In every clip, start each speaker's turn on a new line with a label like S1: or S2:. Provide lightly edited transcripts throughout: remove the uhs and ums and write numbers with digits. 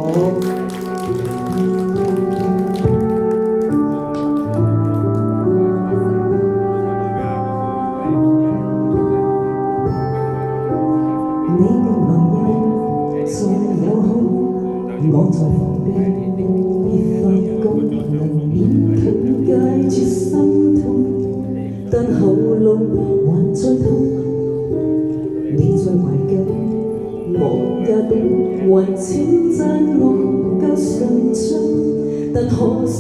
S1: 你的來日再有好，我在防備，別發功能勉強戒絕心痛，但喉嚨還在痛。你在懷舊，我也懂，還稱讚我夠上進，但可惜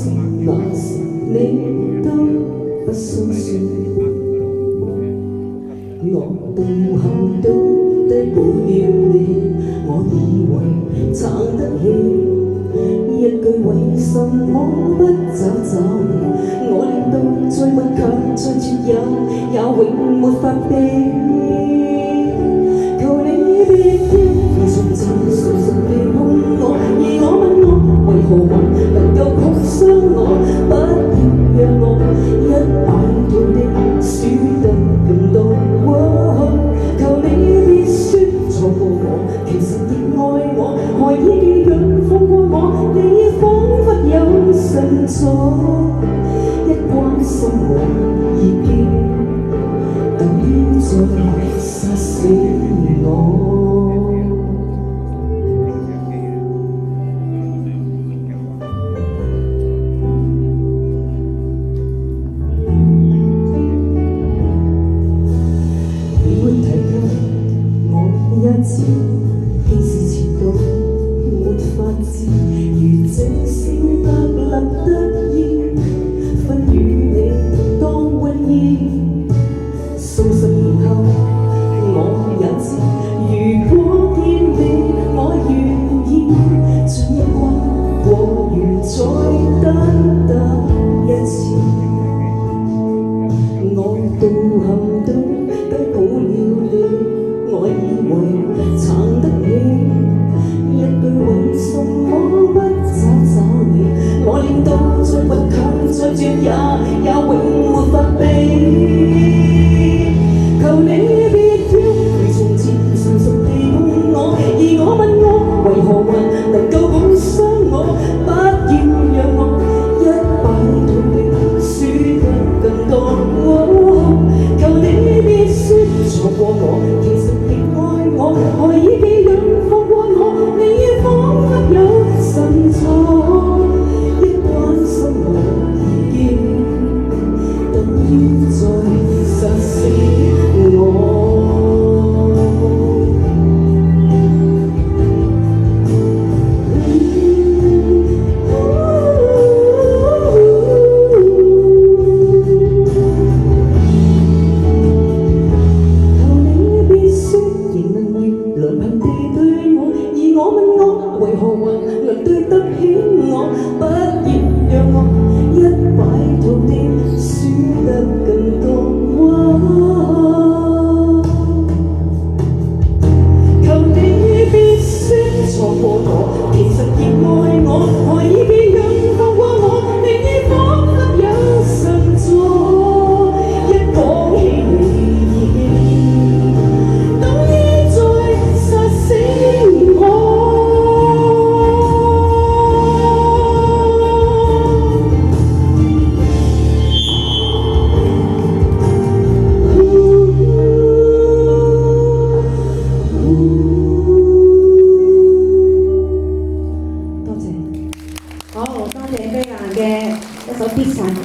S1: 那時你都不相信。我到後都低估了你，我以為撐得起，一句為什麼不找你，我令到再倔強再絕有，也永沒法避。求你別要如從前純純地碰我，而我問我為何還能夠碰傷我，不要讓我一敗塗地輸得更多。求你別說錯過我，其實亦愛我，何以這樣放過我？你彷彿有神助，一關心我已經等於在殺死我。一次，既是前度，沒法治，如這小得立得意，分與你當瘟疫。數十年後，我也知，如果天地，我願意將一關過完再單得一次。我到後都低估了你。我以為撐得起，一句為什麼不找你，我令到再倔強再絕也永沒法避。求你別要如從前純熟地碰我，而我問我為何還能夠碰傷我，不要讓我一敗塗地輸得更多。求你別說錯過我，其實我何以這樣放過我？你彷彿有神助，一關心我已經等於在殺死我。為何還能對得起我？不要讓我一敗塗地輸得更多。求你別說錯過我，其實亦愛我，何以這樣放過我？你彷彿有神助，一講起你已經等於在殺死我。
S2: 好，多謝飛蘭嘅一首必殺。